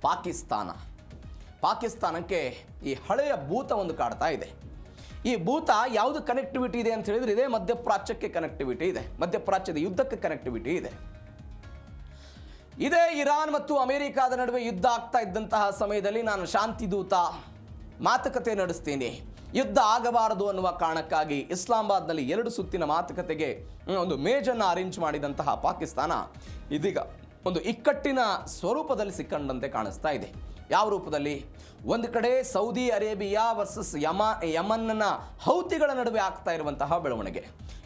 ಪಾಕಿಸ್ತಾನಕ್ಕೆ ಈ ಹಳೆಯ ಭೂತ ಒಂದು ಕಾಡ್ತಾ ಇದೆ. ಈ ಭೂತ ಯಾವುದು ಕನೆಕ್ಟಿವಿಟಿ ಇದೆ ಅಂತ ಹೇಳಿದ್ರೆ ಇದೇ ಮಧ್ಯಪ್ರಾಚ್ಯಕ್ಕೆ ಕನೆಕ್ಟಿವಿಟಿ ಇದೆ, ಮಧ್ಯಪ್ರಾಚ್ಯದ ಯುದ್ಧಕ್ಕೆ ಕನೆಕ್ಟಿವಿಟಿ ಇದೆ. ಇದೇ ಇರಾನ್ ಮತ್ತು ಅಮೆರಿಕಾದ ನಡುವೆ ಯುದ್ಧ ಆಗ್ತಾ ಇದ್ದಂತಹ ಸಮಯದಲ್ಲಿ ನಾನು ಶಾಂತಿ ದೂತ ಮಾತುಕತೆ ನಡೆಸ್ತೀನಿ, ಯುದ್ಧ ಆಗಬಾರದು ಅನ್ನುವ ಕಾರಣಕ್ಕಾಗಿ ಇಸ್ಲಾಮಾಬಾದ್ನಲ್ಲಿ 2 ಸುತ್ತಿನ ಮಾತುಕತೆಗೆ ಒಂದು ಮೇಜನ್ನು ಅರೇಂಜ್ ಮಾಡಿದಂತಹ ಪಾಕಿಸ್ತಾನ ಇದೀಗ ಒಂದು ಇಕ್ಕಟ್ಟಿನ ಸ್ವರೂಪದಲ್ಲಿ ಸಿಕ್ಕಂಡಂತೆ ಕಾಣಿಸ್ತಾ ಇದೆ. ಯಾವ ರೂಪದಲ್ಲಿ? ಒಂದು ಕಡೆ ಸೌದಿ ಅರೇಬಿಯಾ ವರ್ಸಸ್ ಯಮನ್ನ ಹೌತಿಗಳ ನಡುವೆ ಆಗ್ತಾ ಇರುವಂತಹ ಬೆಳವಣಿಗೆ.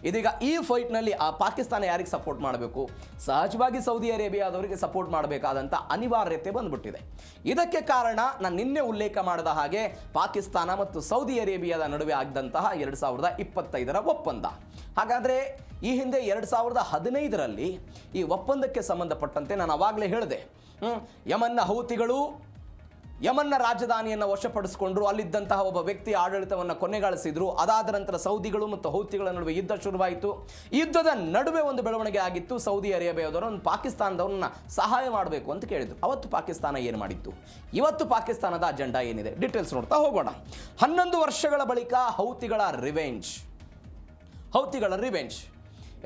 ಇದೀಗ ಈ ಫೈಟ್ನಲ್ಲಿ ಆ ಪಾಕಿಸ್ತಾನ ಯಾರಿಗೆ ಸಪೋರ್ಟ್ ಮಾಡಬೇಕು? ಸಹಜವಾಗಿ ಸೌದಿ ಅರೇಬಿಯಾದವರಿಗೆ ಸಪೋರ್ಟ್ ಮಾಡಬೇಕಾದಂಥ ಅನಿವಾರ್ಯತೆ ಬಂದ್ಬಿಟ್ಟಿದೆ. ಇದಕ್ಕೆ ಕಾರಣ ನಾನು ನಿನ್ನೆ ಉಲ್ಲೇಖ ಮಾಡಿದ ಹಾಗೆ ಪಾಕಿಸ್ತಾನ ಮತ್ತು ಸೌದಿ ಅರೇಬಿಯಾದ ನಡುವೆ ಆಗಿದ್ದಂತಹ 2025ರ ಒಪ್ಪಂದ. ಹಾಗಾದರೆ ಈ ಹಿಂದೆ 2015ರಲ್ಲಿ ಈ ಒಪ್ಪಂದಕ್ಕೆ ಸಂಬಂಧಪಟ್ಟಂತೆ ನಾನು ಆವಾಗಲೇ ಹೇಳಿದೆ, ಯಮನ್ನ ಹೌತಿಗಳು ಯಮನ್ನ ರಾಜಧಾನಿಯನ್ನು ವಶಪಡಿಸಿಕೊಂಡ್ರು, ಅಲ್ಲಿದ್ದಂತಹ ಒಬ್ಬ ವ್ಯಕ್ತಿ ಆಡಳಿತವನ್ನು ಕೊನೆಗಾಣಿಸಿದ್ರು. ಅದಾದ ನಂತರ ಸೌದಿಗಳು ಮತ್ತು ಹೌತಿಗಳ ನಡುವೆ ಯುದ್ಧ ಶುರುವಾಯಿತು. ಯುದ್ಧದ ನಡುವೆ ಒಂದು ಬೆಳವಣಿಗೆ ಆಗಿತ್ತು. ಸೌದಿ ಅರೇಬಿಯಾದವರು ಒಂದು ಪಾಕಿಸ್ತಾನದವ್ರನ್ನ ಸಹಾಯ ಮಾಡಬೇಕು ಅಂತ ಕೇಳಿದ್ರು. ಅವತ್ತು ಪಾಕಿಸ್ತಾನ ಏನು ಮಾಡಿತ್ತು? ಇವತ್ತು ಪಾಕಿಸ್ತಾನದ ಅಜೆಂಡಾ ಏನಿದೆ? ಡೀಟೇಲ್ಸ್ ನೋಡ್ತಾ ಹೋಗೋಣ. 11 ವರ್ಷಗಳ ಬಳಿಕ ಹೌತಿಗಳ ರಿವೆಂಜ್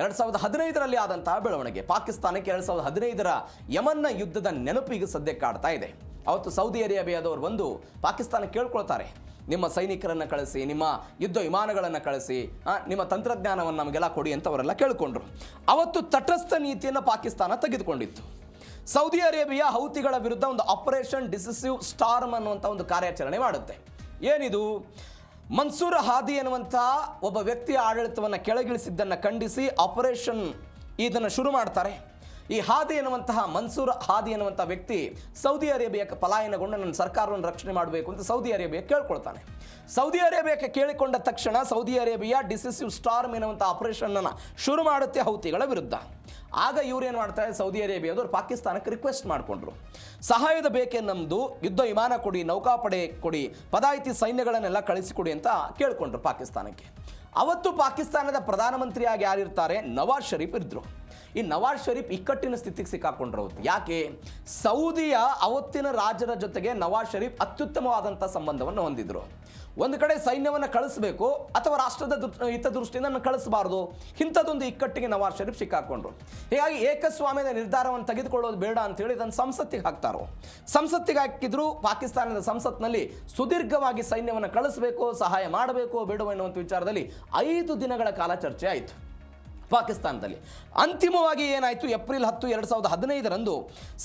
2015ರಲ್ಲಿ ಆದಂತಹ ಬೆಳವಣಿಗೆ. ಪಾಕಿಸ್ತಾನಕ್ಕೆ 2015ರ ಯಮನ್ನ ಯುದ್ಧದ ನೆನಪು ಈಗ ಸದ್ಯಕ್ಕೆ ಕಾಡ್ತಾ ಇದೆ. ಅವತ್ತು ಸೌದಿ ಅರೇಬಿಯಾದವರು ಬಂದು ಪಾಕಿಸ್ತಾನ ಕೇಳ್ಕೊಳ್ತಾರೆ, ನಿಮ್ಮ ಸೈನಿಕರನ್ನು ಕಳಿಸಿ, ನಿಮ್ಮ ಯುದ್ಧ ವಿಮಾನಗಳನ್ನು ಕಳಿಸಿ, ನಿಮ್ಮ ತಂತ್ರಜ್ಞಾನವನ್ನು ನಮಗೆಲ್ಲ ಕೊಡಿ ಅಂತ ಅವರೆಲ್ಲ ಕೇಳಿಕೊಂಡ್ರು. ಅವತ್ತು ತಟಸ್ಥ ನೀತಿಯನ್ನು ಪಾಕಿಸ್ತಾನ ತೆಗೆದುಕೊಂಡಿತ್ತು. ಸೌದಿ ಅರೇಬಿಯಾ ಹೌತಿಗಳ ವಿರುದ್ಧ ಒಂದು ಆಪರೇಷನ್ ಡಿಸಿಸಿವ್ ಸ್ಟಾರ್ಮ್ ಅನ್ನುವಂಥ ಒಂದು ಕಾರ್ಯಾಚರಣೆ ಮಾಡುತ್ತೆ. ಏನಿದು? ಮನ್ಸೂರ್ ಹಾದಿ ಎನ್ನುವಂಥ ಒಬ್ಬ ವ್ಯಕ್ತಿಯ ಆಡಳಿತವನ್ನು ಕೆಳಗಿಳಿಸಿದ್ದನ್ನು ಖಂಡಿಸಿ ಆಪರೇಷನ್ ಇದನ್ನು ಶುರು ಮಾಡ್ತಾರೆ. ಈ ಹಾದಿ ಎನ್ನುವಂತಹ ಮನ್ಸೂರ್ ಹಾದಿ ಎನ್ನುವಂಥ ವ್ಯಕ್ತಿ ಸೌದಿ ಅರೇಬಿಯಾಕ್ಕೆ ಪಲಾಯನಗೊಂಡು ನನ್ನ ಸರ್ಕಾರವನ್ನು ರಕ್ಷಣೆ ಮಾಡಬೇಕು ಅಂತ ಸೌದಿ ಅರೇಬಿಯಾ ಕೇಳ್ಕೊಳ್ತಾನೆ. ಸೌದಿ ಅರೇಬಿಯಾಕ್ಕೆ ಕೇಳಿಕೊಂಡ ತಕ್ಷಣ ಸೌದಿ ಅರೇಬಿಯಾ ಡಿಸಿಸಿವ್ ಸ್ಟಾರ್ಮ್ ಎನ್ನುವಂಥ ಆಪರೇಷನ್ನನ್ನು ಶುರು ಮಾಡುತ್ತೆ ಹೌತಿಗಳ ವಿರುದ್ಧ. ಆಗ ಇವ್ರೇನು ಮಾಡ್ತಾರೆ? ಸೌದಿ ಅರೇಬಿಯಾದವರು ಪಾಕಿಸ್ತಾನಕ್ಕೆ ರಿಕ್ವೆಸ್ಟ್ ಮಾಡಿಕೊಂಡ್ರು, ಸಹಾಯದ ಬೇಕೆ, ನಮ್ಮದು ಯುದ್ಧ ವಿಮಾನ ಕೊಡಿ, ನೌಕಾಪಡೆ ಕೊಡಿ, ಪದಾಯಿತಿ ಸೈನ್ಯಗಳನ್ನೆಲ್ಲ ಕಳಿಸಿಕೊಡಿ ಅಂತ ಕೇಳಿಕೊಂಡ್ರು ಪಾಕಿಸ್ತಾನಕ್ಕೆ. ಅವತ್ತು ಪಾಕಿಸ್ತಾನದ ಪ್ರಧಾನಮಂತ್ರಿಯಾಗಿ ಯಾರಿರ್ತಾರೆ? ನವಾಜ್ ಶರೀಫ್ ಇದ್ರು. ಈ ನವಾಜ್ ಶರೀಫ್ ಇಕ್ಕಟ್ಟಿನ ಸ್ಥಿತಿಗೆ ಸಿಕ್ಕಾಕೊಂಡ್ರು. ಯಾಕೆ? ಸೌದಿಯ ಅವತ್ತಿನ ರಾಜರ ಜೊತೆಗೆ ನವಾಜ್ ಶರೀಫ್ ಅತ್ಯುತ್ತಮವಾದಂಥ ಸಂಬಂಧವನ್ನು ಹೊಂದಿದ್ರು. ಒಂದು ಕಡೆ ಸೈನ್ಯವನ್ನು ಕಳಿಸಬೇಕು ಅಥವಾ ರಾಷ್ಟ್ರದ ಹಿತದೃಷ್ಟಿಯಿಂದ ಕಳಿಸಬಾರ್ದು, ಇಂಥದ್ದೊಂದು ಇಕ್ಕಟ್ಟಿಗೆ ನವಾಜ್ ಶರೀಫ್ ಸಿಕ್ಕಾಕೊಂಡ್ರು. ಹೀಗಾಗಿ ಏಕಸ್ವಾಮ್ಯದ ನಿರ್ಧಾರವನ್ನು ತೆಗೆದುಕೊಳ್ಳೋದು ಬೇಡ ಅಂತೇಳಿ ಇದನ್ನು ಸಂಸತ್ತಿಗೆ ಹಾಕ್ತಾರೋ. ಸಂಸತ್ತಿಗೆ ಹಾಕಿದ್ರು. ಪಾಕಿಸ್ತಾನದ ಸಂಸತ್ನಲ್ಲಿ ಸುದೀರ್ಘವಾಗಿ ಸೈನ್ಯವನ್ನು ಕಳಿಸಬೇಕು, ಸಹಾಯ ಮಾಡಬೇಕು ಬೇಡವೋ ಎನ್ನುವಂಥ ವಿಚಾರದಲ್ಲಿ 5 ದಿನಗಳ ಕಾಲ ಚರ್ಚೆ ಆಯಿತು ಪಾಕಿಸ್ತಾನದಲ್ಲಿ. ಅಂತಿಮವಾಗಿ ಏನಾಯಿತು? ಏಪ್ರಿಲ್ 10, 2015ರಂದು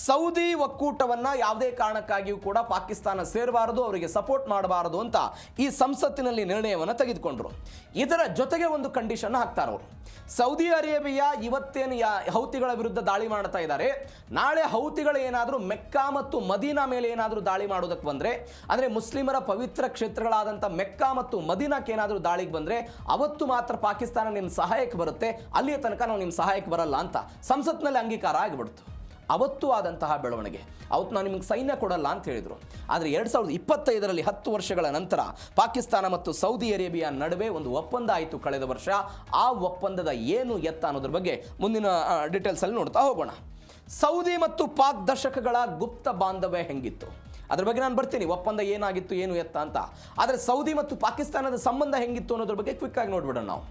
ಸೌದಿ ಒಕ್ಕೂಟವನ್ನು ಯಾವುದೇ ಕಾರಣಕ್ಕಾಗಿಯೂ ಕೂಡ ಪಾಕಿಸ್ತಾನ ಸೇರಬಾರದು, ಅವರಿಗೆ ಸಪೋರ್ಟ್ ಮಾಡಬಾರದು ಅಂತ ಈ ಸಂಸತ್ತಿನಲ್ಲಿ ನಿರ್ಣಯವನ್ನು ತೆಗೆದುಕೊಂಡ್ರು. ಇದರ ಜೊತೆಗೆ ಒಂದು ಕಂಡೀಷನ್ ಹಾಕ್ತಾರೆ ಅವರು. ಸೌದಿ ಅರೇಬಿಯಾ ಇವತ್ತೇನು ಹೌತಿಗಳ ವಿರುದ್ಧ ದಾಳಿ ಮಾಡ್ತಾ ಇದ್ದಾರೆ, ನಾಳೆ ಹೌತಿಗಳು ಏನಾದರೂ ಮೆಕ್ಕಾ ಮತ್ತು ಮದೀನಾ ಮೇಲೆ ಏನಾದರೂ ದಾಳಿ ಮಾಡೋದಕ್ಕೆ ಬಂದರೆ, ಅಂದರೆ ಮುಸ್ಲಿಮರ ಪವಿತ್ರ ಕ್ಷೇತ್ರಗಳಾದಂಥ ಮೆಕ್ಕಾ ಮತ್ತು ಮದೀನಾಕ್ಕೆ ಏನಾದರೂ ದಾಳಿಗೆ ಬಂದರೆ ಅವತ್ತು ಮಾತ್ರ ಪಾಕಿಸ್ತಾನ ನಿಮ್ಮ ಸಹಾಯಕ್ಕೆ ಬರುತ್ತೆ, ಅಲ್ಲಿಯ ತನಕ ನಾವು ನಿಮ್ಮ ಸಹಾಯಕ್ಕೆ ಬರಲ್ಲ ಅಂತ ಸಂಸತ್ನಲ್ಲಿ ಅಂಗೀಕಾರ ಆಗಿಬಿಡ್ತು. ಅವತ್ತು ಆದಂತಹ ಬೆಳವಣಿಗೆ. ಅವತ್ತು ನಾವು ನಿಮಗೆ ಸೈನ್ಯ ಕೊಡಲ್ಲ ಅಂತ ಹೇಳಿದರು. ಆದರೆ 2025ರಲ್ಲಿ 10 ವರ್ಷಗಳ ನಂತರ ಪಾಕಿಸ್ತಾನ ಮತ್ತು ಸೌದಿ ಅರೇಬಿಯಾ ನಡುವೆ ಒಂದು ಒಪ್ಪಂದ ಆಯಿತು ಕಳೆದ ವರ್ಷ. ಆ ಒಪ್ಪಂದದ ಏನು ಎತ್ತ ಅನ್ನೋದ್ರ ಬಗ್ಗೆ ಮುಂದಿನ ಡೀಟೇಲ್ಸಲ್ಲಿ ನೋಡ್ತಾ ಹೋಗೋಣ. ಸೌದಿ ಮತ್ತು ಪಾಕ್ ದಶಕಗಳ ಗುಪ್ತ ಬಾಂಧವ್ಯ ಹೆಂಗಿತ್ತು ಅದ್ರ ಬಗ್ಗೆ ನಾನು ಬರ್ತೀನಿ. ಒಪ್ಪಂದ ಏನಾಗಿತ್ತು, ಏನು ಎತ್ತ ಅಂತ. ಆದರೆ ಸೌದಿ ಮತ್ತು ಪಾಕಿಸ್ತಾನದ ಸಂಬಂಧ ಹೆಂಗಿತ್ತು ಅನ್ನೋದ್ರ ಬಗ್ಗೆ ಕ್ವಿಕ್ ಆಗಿ ನೋಡ್ಬಿಡೋಣ ನಾವು.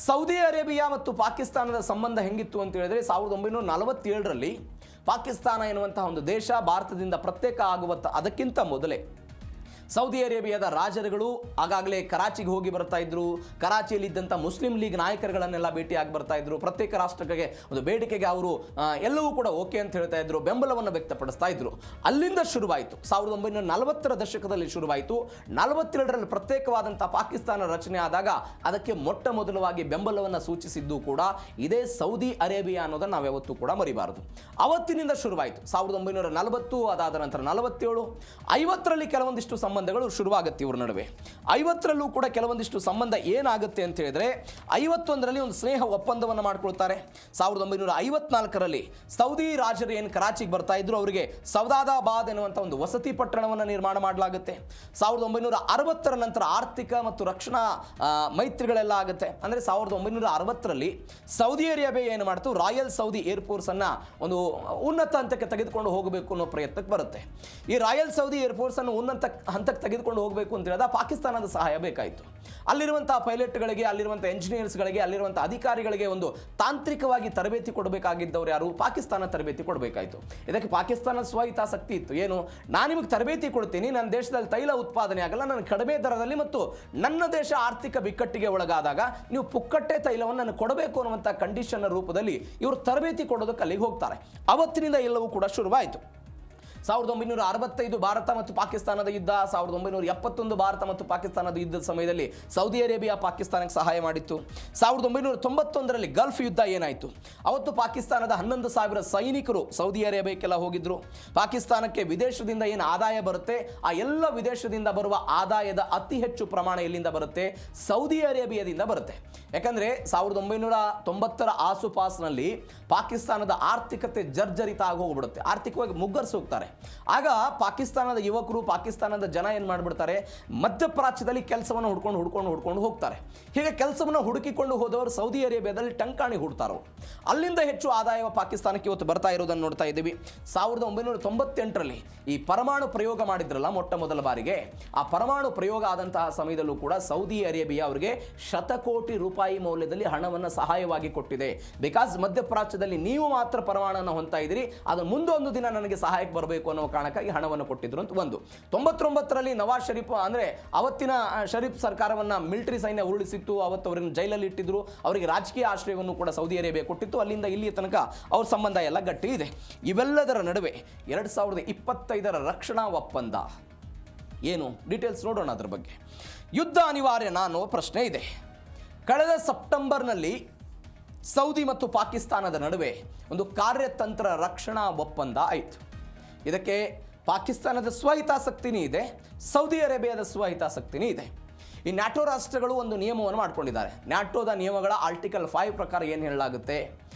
ಸೌದಿ ಅರೇಬಿಯಾ ಮತ್ತು ಪಾಕಿಸ್ತಾನದ ಸಂಬಂಧ ಹೆಂಗಿತ್ತು ಅಂತ ಹೇಳಿದ್ರೆ 1947ರಲ್ಲಿ ಪಾಕಿಸ್ತಾನ ಎನ್ನುವಂತಹ ಒಂದು ದೇಶ ಭಾರತದಿಂದ ಪ್ರತ್ಯೇಕ ಆಗುವ ಅದಕ್ಕಿಂತ ಮೊದಲೇ ಸೌದಿ ಅರೇಬಿಯಾದ ರಾಜರುಗಳು ಆಗಾಗಲೇ ಕರಾಚಿಗೆ ಹೋಗಿ ಬರ್ತಾ ಇದ್ರು. ಕರಾಚಿಯಲ್ಲಿದ್ದಂಥ ಮುಸ್ಲಿಂ ಲೀಗ್ ನಾಯಕರುಗಳನ್ನೆಲ್ಲ ಭೇಟಿಯಾಗಿ ಬರ್ತಾ ಇದ್ರು. ಪ್ರತ್ಯೇಕ ರಾಷ್ಟ್ರಕ್ಕೆ ಒಂದು ಬೇಡಿಕೆಗೆ ಅವರು ಎಲ್ಲವೂ ಕೂಡ ಓಕೆ ಅಂತ ಹೇಳ್ತಾ ಇದ್ರು, ಬೆಂಬಲವನ್ನು ವ್ಯಕ್ತಪಡಿಸ್ತಾ ಇದ್ರು. ಅಲ್ಲಿಂದ ಶುರುವಾಯಿತು. 1940ರ ದಶಕದಲ್ಲಿ ಶುರುವಾಯಿತು. 42ರಲ್ಲಿ ಪ್ರತ್ಯೇಕವಾದಂಥ ಪಾಕಿಸ್ತಾನ ರಚನೆ ಆದಾಗ ಅದಕ್ಕೆ ಮೊಟ್ಟ ಮೊದಲವಾಗಿ ಬೆಂಬಲವನ್ನು ಸೂಚಿಸಿದ್ದು ಕೂಡ ಇದೇ ಸೌದಿ ಅರೇಬಿಯಾ ಅನ್ನೋದನ್ನು ನಾವು ಯಾವತ್ತೂ ಕೂಡ ಮರಿಬಾರದು. ಅವತ್ತಿನಿಂದ ಶುರುವಾಯಿತು. 1940, ಅದಾದ ನಂತರ 47, 50ರಲ್ಲಿ ಕೆಲವೊಂದಿಷ್ಟು ಸಂಬಂಧ ಸಂಬಂಧಗಳು ಶುರುವಾಗುತ್ತೆ ಇವ್ರ ನಡುವೆ. 50ರಲ್ಲೂ ಕೂಡ ಕೆಲವೊಂದಿಷ್ಟು ಸಂಬಂಧ ಏನಾಗುತ್ತೆ ಅಂತ ಹೇಳಿದ್ರೆ 51ರಲ್ಲಿ ಒಂದು ಸ್ನೇಹ ಒಪ್ಪಂದವನ್ನು ಮಾಡ್ಕೊಳ್ತಾರೆ. 1954ರಲ್ಲಿ ಸೌದಿ ರಾಜರು ಏನು ಕರಾಚಿಗೆ ಬರ್ತಾ ಇದ್ರು, ಅವರಿಗೆ ಸೌದಾದಾಬಾದ್ ಎನ್ನುವಂಥ ಒಂದು ವಸತಿ ಪಟ್ಟಣವನ್ನು ನಿರ್ಮಾಣ ಮಾಡಲಾಗುತ್ತೆ. 1960ರ ನಂತರ ಆರ್ಥಿಕ ಮತ್ತು ರಕ್ಷಣಾ ಮೈತ್ರಿಗಳೆಲ್ಲ ಆಗುತ್ತೆ. ಅಂದರೆ 1960ರಲ್ಲಿ ಸೌದಿ ಅರೇಬಿಯಾ ಏನು ಮಾಡ್ತು, ರಾಯಲ್ ಸೌದಿ ಏರ್ಫೋರ್ಸ್ ಅನ್ನ ಒಂದು ಉನ್ನತ ಹಂತಕ್ಕೆ ತೆಗೆದುಕೊಂಡು ಹೋಗಬೇಕು ಅನ್ನೋ ಪ್ರಯತ್ನಕ್ಕೆ ಬರುತ್ತೆ. ಈ ರಾಯಲ್ ಸೌದಿ ಏರ್ಫೋರ್ಸ್ ಅನ್ನು ಉನ್ನತ ಹಂತಕ್ಕೆ ತೆಗೆದುಕೊಂಡು ಹೋಗಬೇಕು ಅಂತ ಹೇಳಿದ ಪಾಕಿಸ್ತಾನದ ಸಹಾಯ ಬೇಕಾಯಿತು. ಅಲ್ಲಿರುವಂತಹ ಪೈಲಟ್ಗಳಿಗೆ, ಅಲ್ಲಿರುವಂತಹ ಎಂಜಿನಿಯರ್ಸ್ಗಳಿಗೆ, ಅಲ್ಲಿರುವಂತಹ ಅಧಿಕಾರಿಗಳಿಗೆ ಒಂದು ತಾಂತ್ರಿಕವಾಗಿ ತರಬೇತಿ ಕೊಡಬೇಕಾಗಿದ್ದವರು ಯಾರು? ಪಾಕಿಸ್ತಾನ ತರಬೇತಿ ಕೊಡಬೇಕಾಯಿತು. ಇದಕ್ಕೆ ಪಾಕಿಸ್ತಾನದ ಸ್ವಹಿತಾಸಕ್ತಿ ಇತ್ತು. ಏನು, ನಾನು ನಿಮಗೆ ತರಬೇತಿ ಕೊಡ್ತೀನಿ, ನನ್ನ ದೇಶದಲ್ಲಿ ತೈಲ ಉತ್ಪಾದನೆ ಆಗಲ್ಲ, ನಾನು ಕಡಿಮೆ ದರದಲ್ಲಿ ಮತ್ತು ನನ್ನ ದೇಶ ಆರ್ಥಿಕ ಬಿಕ್ಕಟ್ಟಿಗೆ ಒಳಗಾದಾಗ ನೀವು ಪುಕ್ಕಟ್ಟೆ ತೈಲವನ್ನು ನನಗೆ ಕೊಡಬೇಕು ಅನ್ನುವಂಥ ಕಂಡೀಷನ್ ರೂಪದಲ್ಲಿ ಇವರು ತರಬೇತಿ ಕೊಡೋದಕ್ಕೆ ಅಲ್ಲಿಗೆ ಹೋಗ್ತಾರೆ. ಅವತ್ತಿನಿಂದ ಎಲ್ಲವೂ ಕೂಡ ಶುರುವಾಯಿತು. 1965 ಭಾರತ ಮತ್ತು ಪಾಕಿಸ್ತಾನದ ಯುದ್ಧ, 1971 ಭಾರತ ಮತ್ತು ಪಾಕಿಸ್ತಾನದ ಯುದ್ಧದ ಸಮಯದಲ್ಲಿ ಸೌದಿ ಅರೇಬಿಯಾ ಪಾಕಿಸ್ತಾನಕ್ಕೆ ಸಹಾಯ ಮಾಡಿತ್ತು. 1991ರಲ್ಲಿ ಗಲ್ಫ್ ಯುದ್ಧ ಏನಾಯಿತು, ಅವತ್ತು ಪಾಕಿಸ್ತಾನದ 11,000 ಸೈನಿಕರು ಸೌದಿ ಅರೇಬಿಯಾಕ್ಕೆಲ್ಲ ಹೋಗಿದ್ರು. ಪಾಕಿಸ್ತಾನಕ್ಕೆ ವಿದೇಶದಿಂದ ಏನು ಆದಾಯ ಬರುತ್ತೆ, ಆ ಎಲ್ಲ ವಿದೇಶದಿಂದ ಬರುವ ಆದಾಯದ ಅತಿ ಹೆಚ್ಚು ಪ್ರಮಾಣ ಎಲ್ಲಿಂದ ಬರುತ್ತೆ? ಸೌದಿ ಅರೇಬಿಯಾದಿಂದ ಬರುತ್ತೆ. ಯಾಕಂದರೆ 1990ರ ಆಸುಪಾಸಿನಲ್ಲಿ ಪಾಕಿಸ್ತಾನದ ಆರ್ಥಿಕತೆ ಜರ್ಜರಿತ ಆಗಿ ಹೋಗ್ಬಿಡುತ್ತೆ, ಆರ್ಥಿಕವಾಗಿ ಮುಗ್ಗರಿಸಿ ಹೋಗ್ತಾರೆ. ಆಗ ಪಾಕಿಸ್ತಾನದ ಯುವಕರು, ಪಾಕಿಸ್ತಾನದ ಜನ ಏನು ಮಾಡಿಬಿಡ್ತಾರೆ, ಮಧ್ಯಪ್ರಾಚ್ಯದಲ್ಲಿ ಕೆಲಸವನ್ನು ಹುಡ್ಕೊಂಡು ಹೋಗ್ತಾರೆ. ಹೀಗೆ ಕೆಲಸವನ್ನು ಹುಡುಕಿಕೊಂಡು ಹೋದವರು ಸೌದಿ ಅರೇಬಿಯಾದಲ್ಲಿ ಟಂಕಾಣಿ ಹುಡ್ತಾರೋ, ಅಲ್ಲಿಂದ ಹೆಚ್ಚು ಆದಾಯ ಪಾಕಿಸ್ತಾನಕ್ಕೆ ಇವತ್ತು ಬರ್ತಾ ಇರೋದನ್ನು ನೋಡ್ತಾ ಇದ್ದೀವಿ. 1998ರಲ್ಲಿ ಈ ಪರಮಾಣು ಪ್ರಯೋಗ ಮಾಡಿದ್ರಲ್ಲ ಮೊಟ್ಟ ಮೊದಲ ಬಾರಿಗೆ, ಆ ಪರಮಾಣು ಪ್ರಯೋಗ ಆದಂತಹ ಸಮಯದಲ್ಲೂ ಕೂಡ ಸೌದಿ ಅರೇಬಿಯಾ ಅವರಿಗೆ ಶತಕೋಟಿ ರೂಪಾಯಿ ಮೌಲ್ಯದಲ್ಲಿ ಹಣವನ್ನು ಸಹಾಯವಾಗಿ ಕೊಟ್ಟಿದೆ. ಬಿಕಾಸ್ ಮಧ್ಯಪ್ರಾಚ್ಯದಲ್ಲಿ ನೀವು ಮಾತ್ರ ಪರಮಾಣುವನ್ನು ಹೊಂದ್ತಾ ಇದ್ದೀರಿ, ಅದು ಮುಂದೊಂದು ದಿನ ನನಗೆ ಸಹಾಯಕ್ಕೆ ಬರಬೇಕು ಅನ್ನೋ ಕಾರಣಕ್ಕಾಗಿ ಹಣವನ್ನು ಕೊಟ್ಟಿದ್ರು ಅಂತ ಒಂದು. 99ರಲ್ಲಿ ನವಾಜ್ ಶರೀಫ್ ಅಂದರೆ ಅವತ್ತಿನ ಶರೀಫ್ ಸರ್ಕಾರವನ್ನು ಮಿಲಿಟರಿ ಸೈನ್ಯ ಉರುಳಿಸಿತ್ತು, ಅವತ್ತು ಅವರನ್ನು ಜೈಲಲ್ಲಿ ಇಟ್ಟಿದ್ರು, ಅವರಿಗೆ ರಾಜಕೀಯ ಆಶ್ರಯವನ್ನು ಕೂಡ ಸೌದಿ ಅರೇಬಿಯಾ ಕೊಟ್ಟಿತ್ತು. ಅಲ್ಲಿಂದ ಇಲ್ಲಿಯ ತನಕ ಅವ್ರ ಸಂಬಂಧ ಎಲ್ಲ ಗಟ್ಟಿ ಇದೆ. ಇವೆಲ್ಲದರ ನಡುವೆ 2025ರ ರಕ್ಷಣಾ ಒಪ್ಪಂದ ಏನು, ಡೀಟೇಲ್ಸ್ ನೋಡೋಣ ಅದರ ಬಗ್ಗೆ. ಯುದ್ಧ ಅನಿವಾರ್ಯನಾ ಅನ್ನೋ ಪ್ರಶ್ನೆ ಇದೆ. ಕಳೆದ ಸೆಪ್ಟೆಂಬರ್ನಲ್ಲಿ ಸೌದಿ ಮತ್ತು ಪಾಕಿಸ್ತಾನದ ನಡುವೆ ಒಂದು ಕಾರ್ಯತಂತ್ರ ರಕ್ಷಣಾ ಒಪ್ಪಂದ ಆಯಿತು. ಇದಕ್ಕೆ ಪಾಕಿಸ್ತಾನದ ಸ್ವಹಿತಾಸಕ್ತಿನೇ ಇದೆ, ಸೌದಿ ಅರೇಬಿಯಾದ ಸ್ವಹಿತಾಸಕ್ತಿನೇ ಇದೆ. ಈ ನ್ಯಾಟೋ ರಾಷ್ಟ್ರಗಳು ಒಂದು ನಿಯಮವನ್ನು ಮಾಡಿಕೊಂಡಿದ್ದಾರೆ. ನ್ಯಾಟೋದ ನಿಯಮಗಳ ಆರ್ಟಿಕಲ್ 5 ಪ್ರಕಾರ ಏನು ಹೇಳಲಾಗುತ್ತೆ,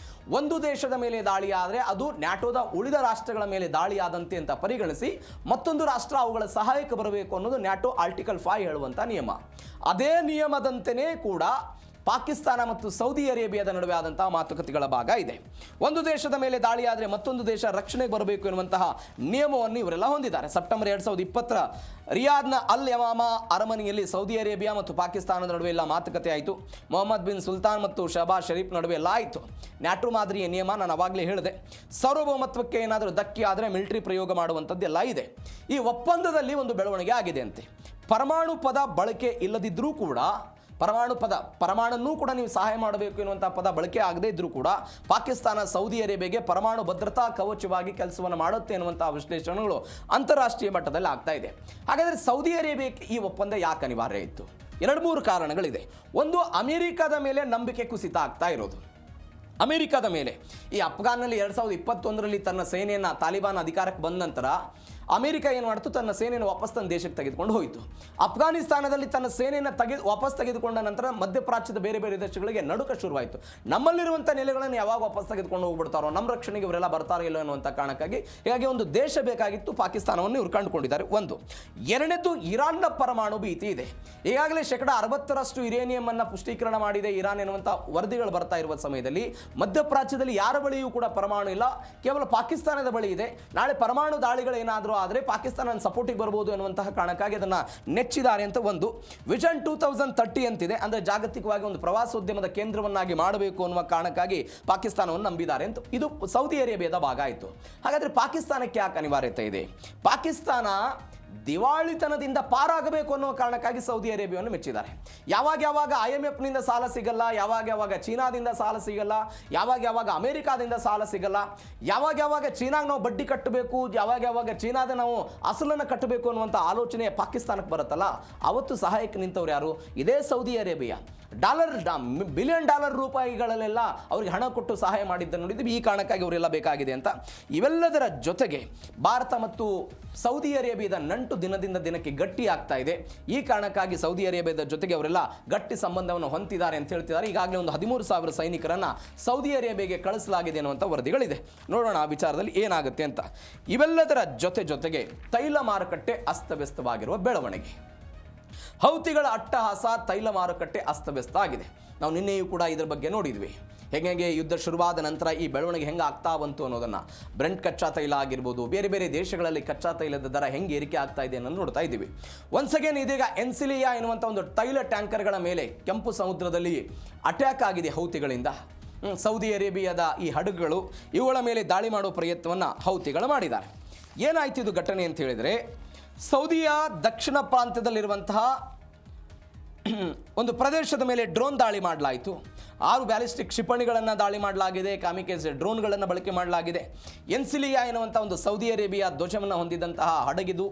ಒಂದು ದೇಶದ ಮೇಲೆ ದಾಳಿ ಆದರೆ ಅದು ನ್ಯಾಟೋದ ಉಳಿದ ರಾಷ್ಟ್ರಗಳ ಮೇಲೆ ದಾಳಿ ಆದಂತೆ ಅಂತ ಪರಿಗಣಿಸಿ ಮತ್ತೊಂದು ರಾಷ್ಟ್ರ ಅವುಗಳ ಸಹಾಯಕ್ಕೆ ಬರಬೇಕು ಅನ್ನೋದು ನ್ಯಾಟೋ ಆರ್ಟಿಕಲ್ 5 ಹೇಳುವಂಥ ನಿಯಮ. ಅದೇ ನಿಯಮದಂತೆಯೇ ಕೂಡ ಪಾಕಿಸ್ತಾನ ಮತ್ತು ಸೌದಿ ಅರೇಬಿಯಾದ ನಡುವೆ ಆದಂತಹ ಮಾತುಕತೆಗಳ ಭಾಗ ಇದೆ. ಒಂದು ದೇಶದ ಮೇಲೆ ದಾಳಿ ಆದರೆ ಮತ್ತೊಂದು ದೇಶ ರಕ್ಷಣೆಗೆ ಬರಬೇಕು ಎನ್ನುವಂತಹ ನಿಯಮವನ್ನು ಇವರೆಲ್ಲ ಹೊಂದಿದ್ದಾರೆ. ಸೆಪ್ಟೆಂಬರ್ 2020ರ ರಿಯಾದ್ನ ಅಲ್ ಯಮಾಮಾ ಅರಮನೆಯಲ್ಲಿ ಸೌದಿ ಅರೇಬಿಯಾ ಮತ್ತು ಪಾಕಿಸ್ತಾನದ ನಡುವೆ ಎಲ್ಲ ಮಾತುಕತೆ ಆಯಿತು. ಮೊಹಮ್ಮದ್ ಬಿನ್ ಸುಲ್ತಾನ್ ಮತ್ತು ಶಹಬಾಜ್ ಶರೀಫ್ ನಡುವೆ ಎಲ್ಲ ಆಯಿತು. ನ್ಯಾಟೋ ಮಾದರಿಯ ನಿಯಮ ನಾನು ಅವಾಗಲೇ ಹೇಳಿದೆ, ಸಾರ್ವಭೌಮತ್ವಕ್ಕೆ ಏನಾದರೂ ಧಕ್ಕೆ ಆದರೆ ಮಿಲಿಟರಿ ಪ್ರಯೋಗ ಮಾಡುವಂಥದ್ದೆಲ್ಲ ಇದೆ. ಈ ಒಪ್ಪಂದದಲ್ಲಿ ಒಂದು ಬೆಳವಣಿಗೆ ಆಗಿದೆ ಅಂತೆ. ಪರಮಾಣು ಪದ ಬಳಕೆ ಇಲ್ಲದಿದ್ದರೂ ಕೂಡ, ಪರಮಾಣನ್ನು ಕೂಡ ನೀವು ಸಹಾಯ ಮಾಡಬೇಕು ಎನ್ನುವಂಥ ಪದ ಬಳಕೆ ಆಗದೇ ಇದ್ರೂ ಕೂಡ ಪಾಕಿಸ್ತಾನ ಸೌದಿ ಅರೇಬಿಯಾಗೆ ಪರಮಾಣು ಭದ್ರತಾ ಕವಚವಾಗಿ ಕೆಲಸವನ್ನು ಮಾಡುತ್ತೆ ಎನ್ನುವಂಥ ವಿಶ್ಲೇಷಣೆಗಳು ಅಂತಾರಾಷ್ಟ್ರೀಯ ಮಟ್ಟದಲ್ಲಿ ಆಗ್ತಾ ಇದೆ. ಹಾಗಾದರೆ ಸೌದಿ ಅರೇಬಿಯಾಕ್ಕೆ ಈ ಒಪ್ಪಂದ ಯಾಕೆ ಅನಿವಾರ್ಯ ಇತ್ತು? 2-3 ಕಾರಣಗಳಿದೆ. ಒಂದು, ಅಮೆರಿಕದ ಮೇಲೆ ನಂಬಿಕೆ ಕುಸಿತ ಆಗ್ತಾ ಇರೋದು. ಅಮೆರಿಕದ ಮೇಲೆ ಈ ಅಫ್ಘಾನ್ನಲ್ಲಿ 2021ರಲ್ಲಿ ತನ್ನ ಸೇನೆಯನ್ನು ತಾಲಿಬಾನ್ ಅಧಿಕಾರಕ್ಕೆ ಬಂದ ನಂತರ ಅಮೆರಿಕ ಏನು ಮಾಡ್ತು, ತನ್ನ ಸೇನೆಯನ್ನು ವಾಪಸ್ ತನ್ನ ದೇಶಕ್ಕೆ ತೆಗೆದುಕೊಂಡು ಹೋಯಿತು. ಅಫ್ಘಾನಿಸ್ತಾನದಲ್ಲಿ ತನ್ನ ಸೇನೆಯನ್ನು ವಾಪಸ್ ತೆಗೆದುಕೊಂಡ ನಂತರ ಮಧ್ಯಪ್ರಾಚ್ಯದ ಬೇರೆ ಬೇರೆ ದೇಶಗಳಿಗೆ ನಡುಕ ಶುರುವಾಯಿತು. ನಮ್ಮಲ್ಲಿರುವಂಥ ನೆಲೆಗಳನ್ನು ಯಾವಾಗ ವಾಪಸ್ ತೆಗೆದುಕೊಂಡು ಹೋಗ್ಬಿಡ್ತಾರೋ, ನಮ್ಮ ರಕ್ಷಣೆಗೆ ಇವರೆಲ್ಲ ಬರ್ತಾರೋ ಇಲ್ಲೋ ಅನ್ನುವಂಥ ಕಾರಣಕ್ಕಾಗಿ ಹೀಗಾಗಿ ಒಂದು ದೇಶ ಬೇಕಾಗಿತ್ತು, ಪಾಕಿಸ್ತಾನವನ್ನು ಇವರು ಕಂಡುಕೊಂಡಿದ್ದಾರೆ. ಒಂದು. ಎರಡನೇದು, ಇರಾನ್ನ ಪರಮಾಣು ಭೀತಿ ಇದೆ. ಈಗಾಗಲೇ 60% ಯುರೇನಿಯಂ ಅನ್ನು ಪುಷ್ಟೀಕರಣ ಮಾಡಿದೆ ಇರಾನ್ ಎನ್ನುವಂಥ ವರದಿಗಳು ಬರ್ತಾ ಇರುವ ಸಮಯದಲ್ಲಿ ಮಧ್ಯಪ್ರಾಚ್ಯದಲ್ಲಿ ಯಾರ ಬಳಿಯೂ ಕೂಡ ಪರಮಾಣು ಇಲ್ಲ, ಕೇವಲ ಪಾಕಿಸ್ತಾನದ ಬಳಿ ಇದೆ. ನಾಳೆ ಪರಮಾಣು ದಾಳಿಗಳು ಏನಾದರೂ ಆದರೆ ಪಾಕಿಸ್ತಾನ ಸಪೋರ್ಟಿಗೆ ಬರ್ಬೋದು ಎನ್ನುವಂತಹ ಕಾರಣಕ್ಕಾಗಿ ಅದನ್ನು ನೆಚ್ಚಿದ್ದಾರೆ ಅಂತ ಒಂದು. ವಿಷನ್ 2030 ಅಂತಿದೆ, ಅಂದರೆ ಜಾಗತಿಕವಾಗಿ ಒಂದು ಪ್ರವಾಸೋದ್ಯಮದ ಕೇಂದ್ರವನ್ನಾಗಿ ಮಾಡಬೇಕು ಅನ್ನುವ ಕಾರಣಕ್ಕಾಗಿ ಪಾಕಿಸ್ತಾನವನ್ನು ನಂಬಿದ್ದಾರೆ ಅಂತ. ಇದು ಸೌದಿ ಅರೇಬಿಯಾದ ಭಾಗ ಆಯಿತು. ಹಾಗಾದರೆ ಪಾಕಿಸ್ತಾನಕ್ಕೆ ಯಾಕೆ ಅನಿವಾರ್ಯತೆ ಇದೆ? ಪಾಕಿಸ್ತಾನ ದಿವಾಳಿತನದಿಂದ ಪಾರಾಗಬೇಕು ಅನ್ನೋ ಕಾರಣಕ್ಕಾಗಿ ಸೌದಿ ಅರೇಬಿಯಾವನ್ನು ಮೆಚ್ಚಿದ್ದಾರೆ. ಯಾವಾಗ IMFನಿಂದ ಸಾಲ ಸಿಗಲ್ಲ, ಯಾವಾಗ ಚೀನಾದಿಂದ ಸಾಲ ಸಿಗಲ್ಲ, ಯಾವಾಗ ಅಮೆರಿಕಾದಿಂದ ಸಾಲ ಸಿಗಲ್ಲ, ಯಾವಾಗ ಚೀನಾಗೆ ನಾವು ಬಡ್ಡಿ ಕಟ್ಟಬೇಕು, ಯಾವಾಗ ಚೀನಾದ ನಾವು ಅಸಲನ್ನು ಕಟ್ಟಬೇಕು ಅನ್ನುವಂಥ ಆಲೋಚನೆ ಪಾಕಿಸ್ತಾನಕ್ಕೆ ಬರುತ್ತಲ್ಲ, ಅವತ್ತು ಸಹಾಯಕ್ಕೆ ನಿಂತವ್ರು ಯಾರು? ಇದೇ ಸೌದಿ ಅರೇಬಿಯಾ. ಬಿಲಿಯನ್ ಡಾಲರ್ ರೂಪಾಯಿಗಳಲ್ಲೆಲ್ಲ ಅವ್ರಿಗೆ ಹಣ ಕೊಟ್ಟು ಸಹಾಯ ಮಾಡಿದ್ದನ್ನು ನೋಡಿದ್ವಿ. ಈ ಕಾರಣಕ್ಕಾಗಿ ಅವರೆಲ್ಲ ಬೇಕಾಗಿದೆ ಅಂತ. ಇವೆಲ್ಲದರ ಜೊತೆಗೆ ಭಾರತ ಮತ್ತು ಸೌದಿ ಅರೇಬಿಯಾದ ನಂಟು ದಿನದಿಂದ ದಿನಕ್ಕೆ ಗಟ್ಟಿ ಆಗ್ತಾ ಇದೆ. ಈ ಕಾರಣಕ್ಕಾಗಿ ಸೌದಿ ಅರೇಬಿಯಾದ ಜೊತೆಗೆ ಅವರೆಲ್ಲ ಗಟ್ಟಿ ಸಂಬಂಧವನ್ನು ಹೊಂದಿದ್ದಾರೆ ಅಂತ ಹೇಳ್ತಿದ್ದಾರೆ. ಈಗಾಗಲೇ ಒಂದು 13,000 ಸೈನಿಕರನ್ನು ಸೌದಿ ಅರೇಬಿಯಾಗೆ ಕಳಿಸಲಾಗಿದೆ ಅನ್ನುವಂಥ ವರದಿಗಳಿದೆ. ನೋಡೋಣ ಆ ವಿಚಾರದಲ್ಲಿ ಏನಾಗುತ್ತೆ ಅಂತ. ಇವೆಲ್ಲದರ ಜೊತೆಗೆ ತೈಲ ಮಾರುಕಟ್ಟೆ ಅಸ್ತವ್ಯಸ್ತವಾಗಿರುವ ಬೆಳವಣಿಗೆ. ಹೌತಿಗಳ ಅಟ್ಟಹಾಸ, ತೈಲ ಮಾರುಕಟ್ಟೆ ಅಸ್ತವ್ಯಸ್ತ ಆಗಿದೆ. ನಾವು ನಿನ್ನೆಯೂ ಕೂಡ ಇದರ ಬಗ್ಗೆ ನೋಡಿದ್ವಿ. ಹೇಗೆ ಯುದ್ಧ ಶುರುವಾದ ನಂತರ ಈ ಬೆಳವಣಿಗೆ ಹೆಂಗೆ ಆಗ್ತಾ ಬಂತು ಅನ್ನೋದನ್ನು. ಬ್ರೆಂಟ್ ಕಚ್ಚಾ ತೈಲ ಆಗಿರ್ಬೋದು, ಬೇರೆ ಬೇರೆ ದೇಶಗಳಲ್ಲಿ ಕಚ್ಚಾ ತೈಲದ ದರ ಹೆಂಗೆ ಏರಿಕೆ ಆಗ್ತಾ ಇದೆ ಅನ್ನೋದು ನೋಡ್ತಾ ಇದ್ದೀವಿ. ಒನ್ಸ್ ಅಗೇನ್ ಇದೀಗ ಎನ್ಸಿಲಿಯಾ ಎನ್ನುವಂಥ ಒಂದು ತೈಲ ಟ್ಯಾಂಕರ್ಗಳ ಮೇಲೆ ಕೆಂಪು ಸಮುದ್ರದಲ್ಲಿ ಅಟ್ಯಾಕ್ ಆಗಿದೆ ಹೌತಿಗಳಿಂದ. ಸೌದಿ ಅರೇಬಿಯಾದ ಈ ಹಡಗುಗಳು ಇವುಗಳ ಮೇಲೆ ದಾಳಿ ಮಾಡೋ ಪ್ರಯತ್ನವನ್ನು ಹೌತಿಗಳು ಮಾಡಿದ್ದಾರೆ. ಏನಾಯ್ತು ಇದು ಘಟನೆ ಅಂತ ಹೇಳಿದರೆ, ಸೌದಿಯ ದಕ್ಷಿಣ ಪ್ರಾಂತ್ಯದಲ್ಲಿರುವಂತಹ ಒಂದು ಪ್ರದೇಶದ ಮೇಲೆ ಡ್ರೋನ್ ದಾಳಿ ಮಾಡಲಾಯಿತು. 6 ಬ್ಯಾಲಿಸ್ಟಿಕ್ ಕ್ಷಿಪಣಿಗಳನ್ನು ದಾಳಿ ಮಾಡಲಾಗಿದೆ. ಕಾಮಿಕೇಸ್ ಡ್ರೋನ್ಗಳನ್ನು ಬಳಕೆ ಮಾಡಲಾಗಿದೆ. ಎನ್ಸಿಲಿಯಾ ಎನ್ನುವಂಥ ಒಂದು ಸೌದಿ ಅರೇಬಿಯಾ ಧ್ವಜವನ್ನು ಹೊಂದಿದಂತಹ ಹಡಗಿದು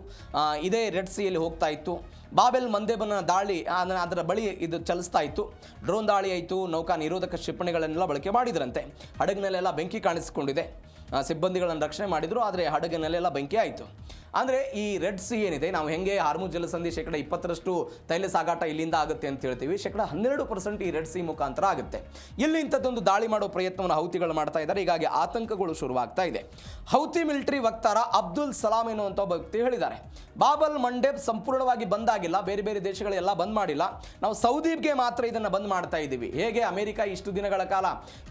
ಇದೇ ರೆಡ್ ಸಿಯಲ್ಲಿ ಹೋಗ್ತಾ ಇತ್ತು. ಬಾಬೆಲ್ ಮಂದೇಬನ ದಾಳಿ ಅದರ ಬಳಿ ಇದು ಚಲಿಸ್ತಾ ಇತ್ತು. ಡ್ರೋನ್ ದಾಳಿ ಆಯಿತು. ನೌಕಾ ನಿರೋಧಕ ಕ್ಷಿಪಣಿಗಳನ್ನೆಲ್ಲ ಬಳಕೆ ಮಾಡಿದ್ರಂತೆ. ಹಡಗಿನಲ್ಲೆಲ್ಲ ಬೆಂಕಿ ಕಾಣಿಸಿಕೊಂಡಿದೆ. ಸಿಬ್ಬಂದಿಗಳನ್ನು ರಕ್ಷಣೆ ಮಾಡಿದರು, ಆದರೆ ಹಡಗಿನಲ್ಲೆಲ್ಲ ಬೆಂಕಿ ಆಯಿತು. ಅಂದರೆ ಈ ರೆಡ್ ಸಿ ಏನಿದೆ, ನಾವು ಹೆಂಗೆ ಹಾರ್ಮುಜ್ ಜಲಸಂಧಿ 20% ತೈಲ ಸಾಗಾಟ ಇಲ್ಲಿಂದ ಆಗುತ್ತೆ ಅಂತ ಹೇಳ್ತೀವಿ, 12% ಈ ರೆಡ್ ಸಿ ಮುಖಾಂತರ ಆಗುತ್ತೆ. ಇಲ್ಲಿ ಇಂಥದ್ದೊಂದು ದಾಳಿ ಮಾಡೋ ಪ್ರಯತ್ನವನ್ನು ಹೌತಿಗಳು ಮಾಡ್ತಾ ಇದ್ದಾರೆ. ಹೀಗಾಗಿ ಆತಂಕಗಳು ಶುರುವಾಗ್ತಾ ಇದೆ. ಹೌತಿ ಮಿಲಿಟರಿ ವಕ್ತಾರ ಅಬ್ದುಲ್ ಸಲಾಮ್ ಎನ್ನುವಂಥ ಒಬ್ಬ ವ್ಯಕ್ತಿ ಹೇಳಿದ್ದಾರೆ, ಬಾಬಲ್ ಮಂಡೇಬ್ ಸಂಪೂರ್ಣವಾಗಿ ಬಂದ್ ಆಗಿಲ್ಲ, ಬೇರೆ ಬೇರೆ ದೇಶಗಳೆಲ್ಲ ಬಂದ್ ಮಾಡಿಲ್ಲ, ನಾವು ಸೌದಿಗೆ ಮಾತ್ರ ಇದನ್ನು ಬಂದ್ ಮಾಡ್ತಾ ಇದ್ದೀವಿ. ಹೇಗೆ ಅಮೆರಿಕ ಇಷ್ಟು ದಿನಗಳ ಕಾಲ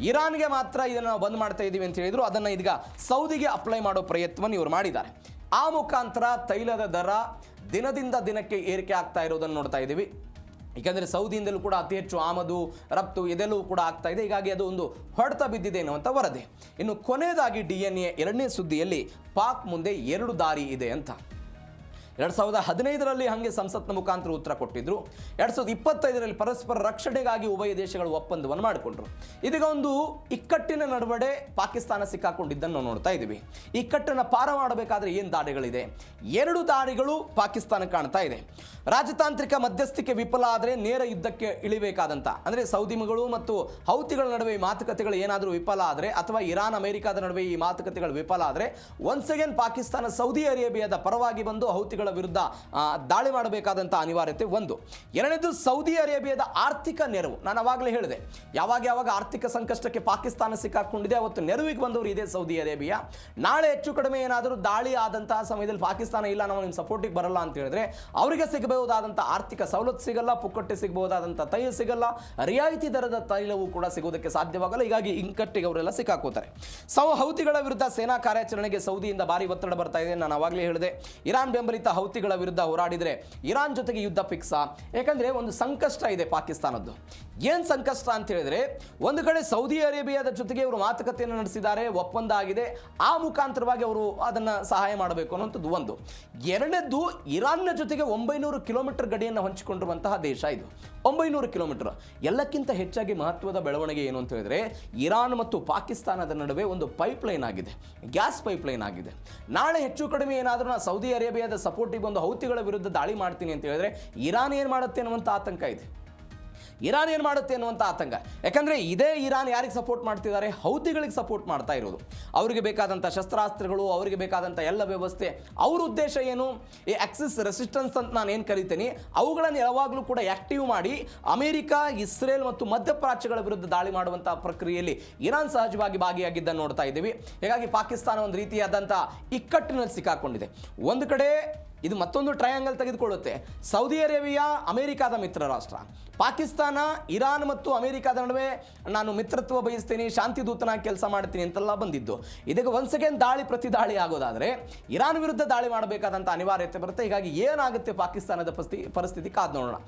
ಇರಾನ್ಗೆ ಮಾತ್ರ ಇದನ್ನು ನಾವು ಬಂದ್ ಮಾಡ್ತಾ ಇದ್ದೀವಿ ಅಂತ ಹೇಳಿದ್ರು, ಅದನ್ನು ಈಗ ಸೌದಿಗೆ ಅಪ್ಲೈ ಮಾಡೋ ಪ್ರಯತ್ನವನ್ನು ಇವರು ಮಾಡಿದ್ದಾರೆ. ಆ ಮುಖಾಂತರ ತೈಲದ ದರ ದಿನದಿಂದ ದಿನಕ್ಕೆ ಏರಿಕೆ ಆಗ್ತಾ ಇರೋದನ್ನು ನೋಡ್ತಾ ಇದ್ದೀವಿ. ಏಕೆಂದರೆ ಸೌದಿಯಿಂದಲೂ ಕೂಡ ಅತಿ ಹೆಚ್ಚು ಆಮದು ರಫ್ತು ಇದೆಲ್ಲವೂ ಕೂಡ ಆಗ್ತಾ ಇದೆ. ಹೀಗಾಗಿ ಅದು ಒಂದು ಹೊಡೆತ ಬಿದ್ದಿದೆ ಎನ್ನುವಂಥ ವರದಿ. ಇನ್ನು ಕೊನೆಯದಾಗಿ DNA ಎರಡನೇ ಸುದ್ದಿಯಲ್ಲಿ ಪಾಕ್ ಮುಂದೆ 2 ದಾರಿ ಇದೆ ಅಂತ 2015ರಲ್ಲಿ ಹಾಗೆ ಸಂಸತ್ನ ಮುಖಾಂತರ ಉತ್ತರ ಕೊಟ್ಟಿದ್ರು. 2025ರಲ್ಲಿ ಪರಸ್ಪರ ರಕ್ಷಣೆಗಾಗಿ ಉಭಯ ದೇಶಗಳು ಒಪ್ಪಂದವನ್ನು ಮಾಡಿಕೊಂಡ್ರು. ಇದೀಗ ಒಂದು ಇಕ್ಕಟ್ಟಿನ ನಡುವಡೆ ಪಾಕಿಸ್ತಾನ ಸಿಕ್ಕಾಕೊಂಡಿದ್ದನ್ನು ನಾವು ನೋಡ್ತಾ ಇದ್ದೀವಿ. ಇಕ್ಕಟ್ಟನ್ನು ಪಾರ ಮಾಡಬೇಕಾದ್ರೆ ಏನು ದಾರಿಗಳಿದೆ? 2 ದಾರಿಗಳು ಪಾಕಿಸ್ತಾನ ಕಾಣ್ತಾ ಇದೆ. ರಾಜತಾಂತ್ರಿಕ ಮಧ್ಯಸ್ಥಿಕೆ ವಿಫಲ ಆದರೆ ನೇರ ಯುದ್ಧಕ್ಕೆ ಇಳಿಬೇಕಾದಂತ, ಅಂದರೆ ಸೌದಿಗಳು ಮತ್ತು ಹೌತಿಗಳ ನಡುವೆ ಈ ಮಾತುಕತೆಗಳು ಏನಾದರೂ ವಿಫಲ ಆದರೆ, ಅಥವಾ ಇರಾನ್ ಅಮೆರಿಕಾದ ನಡುವೆ ಈ ಮಾತುಕತೆಗಳು ವಿಫಲ ಆದರೆ, ಒನ್ಸ್ ಅಗೇನ್ ಪಾಕಿಸ್ತಾನ ಸೌದಿ ಅರೇಬಿಯಾದ ಪರವಾಗಿ ಬಂದು ಹೌತಿಗಳ ವಿರುದ್ಧ ದಾಳಿ ಮಾಡಬೇಕಾದಂಥ ಅನಿವಾರ್ಯತೆ ಒಂದು. ಎರಡನೇದು ಸೌದಿ ಅರೇಬಿಯಾದ ಆರ್ಥಿಕ ನೆರವು. ನಾನು ಅವಾಗಲೇ ಹೇಳಿದೆ, ಯಾವಾಗ ಆರ್ಥಿಕ ಸಂಕಷ್ಟಕ್ಕೆ ಪಾಕಿಸ್ತಾನ ಸಿಕ್ಕಾಕೊಂಡಿದೆ ಅವತ್ತು ನೆರವಿಗೆ ಬಂದವರು ಇದೆ ಸೌದಿ ಅರೇಬಿಯಾ. ನಾಳೆ ಹೆಚ್ಚು ಕಡಿಮೆ ಏನಾದರೂ ದಾಳಿ ಆದಂತಹ ಸಮಯದಲ್ಲಿ ಪಾಕಿಸ್ತಾನ ಇಲ್ಲ ನಾವು ನಿಮ್ಮ ಸಪೋರ್ಟಿಗೆ ಬರಲ್ಲ ಅಂತ ಹೇಳಿದ್ರೆ ಅವರಿಗೆ ಸಿಗಬಹುದಾದಂಥ ಆರ್ಥಿಕ ಸವಲತ್ತು ಸಿಗಲ್ಲ, ಪುಕ್ಕಟ್ಟೆ ಸಿಗಬಹುದಾದಂಥ ತೈಲ ಸಿಗಲ್ಲ, ರಿಯಾಯಿತಿ ದರದ ತೈಲವೂ ಕೂಡ ಸಿಗೋದಕ್ಕೆ ಸಾಧ್ಯವಾಗಲ್ಲ. ಹೀಗಾಗಿ ಇಂಕಟ್ಟಿಗೆ ಅವರೆಲ್ಲ ಸಿಕ್ಕಾಕೋತಾರೆ. ಹೌತಿಗಳ ವಿರುದ್ಧ ಸೇನಾ ಕಾರ್ಯಾಚರಣೆಗೆ ಸೌದಿಯಿಂದ ಭಾರಿ ಒತ್ತಡ ಬರ್ತಾ ಇದೆ. ನಾನು ಅವಾಗಲೇ ಹೇಳಿದೆ, ಇರಾನ್ ಬೆಂಬಲಿತ ಹೌತಿಗಳ ವಿರುದ್ಧ ಹೋರಾಡಿದರೆ ಇರಾನ್ ಜೊತೆಗೆ ಯುದ್ಧ ಫಿಕ್ಸಾ. ಯಾಕಂದ್ರೆ ಒಂದು ಸಂಕಷ್ಟ ಇದೆ ಪಾಕಿಸ್ತಾನದ್ದು. ಏನು ಸಂಕಷ್ಟ ಅಂತ ಹೇಳಿದ್ರೆ, ಒಂದು ಕಡೆ ಸೌದಿ ಅರೇಬಿಯಾದ ಜೊತೆಗೆ ಇವರು ಮಾತುಕತೆಯನ್ನು ನಡೆಸಿದ್ದಾರೆ, ಒಪ್ಪಂದ ಆಗಿದೆ, ಆ ಮುಖಾಂತರವಾಗಿ ಅವರು ಅದನ್ನು ಸಹಾಯ ಮಾಡಬೇಕು ಅನ್ನೋಂಥದ್ದು ಒಂದು. ಎರಡನೇದ್ದು, ಇರಾನ್ನ ಜೊತೆಗೆ 900 ಕಿಲೋಮೀಟರ್ ಗಡಿಯನ್ನು ಹಂಚಿಕೊಂಡಿರುವಂತಹ ದೇಶ ಇದು. 900 ಕಿಲೋಮೀಟರ್. ಎಲ್ಲಕ್ಕಿಂತ ಹೆಚ್ಚಾಗಿ ಮಹತ್ವದ ಬೆಳವಣಿಗೆ ಏನು ಅಂತ ಹೇಳಿದ್ರೆ, ಇರಾನ್ ಮತ್ತು ಪಾಕಿಸ್ತಾನದ ನಡುವೆ ಒಂದು ಪೈಪ್ಲೈನ್ ಆಗಿದೆ, ಗ್ಯಾಸ್ ಪೈಪ್ಲೈನ್ ಆಗಿದೆ. ನಾಳೆ ಹೆಚ್ಚು ಕಡಿಮೆ ಏನಾದರೂ ನಾನು ಸೌದಿ ಅರೇಬಿಯಾದ ಸಪೋರ್ಟಿಗೆ ಬಂದು ಹೌತಿಗಳ ವಿರುದ್ಧ ದಾಳಿ ಮಾಡ್ತೀನಿ ಅಂತ ಹೇಳಿದ್ರೆ ಇರಾನ್ ಏನು ಮಾಡುತ್ತೆ ಅನ್ನುವಂಥ ಆತಂಕ ಇದೆ. ಇರಾನ್ ಏನು ಮಾಡುತ್ತೆ ಅನ್ನುವಂಥ ಆತಂಕ. ಯಾಕಂದರೆ ಇದೇ ಇರಾನ್ ಯಾರಿಗೆ ಸಪೋರ್ಟ್ ಮಾಡ್ತಿದ್ದಾರೆ? ಹೌತಿಗಳಿಗೆ ಸಪೋರ್ಟ್ ಮಾಡ್ತಾ ಇರೋದು. ಅವರಿಗೆ ಬೇಕಾದಂಥ ಶಸ್ತ್ರಾಸ್ತ್ರಗಳು, ಅವರಿಗೆ ಬೇಕಾದಂಥ ಎಲ್ಲ ವ್ಯವಸ್ಥೆ. ಅವ್ರ ಉದ್ದೇಶ ಏನು? ಈ ಆಕ್ಸಿಸ್ ರೆಸಿಸ್ಟೆನ್ಸ್ ಅಂತ ನಾನು ಏನು ಕರಿತೀನಿ, ಅವುಗಳನ್ನು ಯಾವಾಗಲೂ ಕೂಡ ಆ್ಯಕ್ಟಿವ್ ಮಾಡಿ ಅಮೆರಿಕ, ಇಸ್ರೇಲ್ ಮತ್ತು ಮಧ್ಯಪ್ರಾಚ್ಯಗಳ ವಿರುದ್ಧ ದಾಳಿ ಮಾಡುವಂಥ ಪ್ರಕ್ರಿಯೆಯಲ್ಲಿ ಇರಾನ್ ಸಹಜವಾಗಿ ಭಾಗಿಯಾಗಿದ್ದನ್ನು ನೋಡ್ತಾ ಇದ್ದೀವಿ. ಹೀಗಾಗಿ ಪಾಕಿಸ್ತಾನ ಒಂದು ರೀತಿಯಾದಂಥ ಇಕ್ಕಟ್ಟಿನಲ್ಲಿ ಸಿಕ್ಕಾಕೊಂಡಿದೆ. ಒಂದು ಕಡೆ ಇದು ಮತ್ತೊಂದು ಟ್ರಯಾಂಗಲ್ ತೆಗೆದುಕೊಳ್ಳುತ್ತೆ. ಸೌದಿ ಅರೇಬಿಯಾ ಅಮೆರಿಕಾದ ಮಿತ್ರ ರಾಷ್ಟ್ರ, ಪಾಕಿಸ್ತಾನ ಇರಾನ್ ಮತ್ತು ಅಮೆರಿಕಾದ ನಡುವೆ ನಾನು ಮಿತ್ರತ್ವ ಬಯಸ್ತೀನಿ, ಶಾಂತಿ ದೂತನಾಗಿ ಕೆಲಸ ಮಾಡ್ತೀನಿ ಅಂತೆಲ್ಲ ಬಂದಿದ್ದು. ಇದೀಗ ಒನ್ಸ್ ಅಗೇನ್ ದಾಳಿ ಪ್ರತಿ ದಾಳಿ ಆಗೋದಾದರೆ ಇರಾನ್ ವಿರುದ್ಧ ದಾಳಿ ಮಾಡಬೇಕಾದಂಥ ಅನಿವಾರ್ಯತೆ ಬರುತ್ತೆ. ಹೀಗಾಗಿ ಏನಾಗುತ್ತೆ ಪಾಕಿಸ್ತಾನದ ಪರಿಸ್ಥಿತಿ ಕಾದು ನೋಡೋಣ.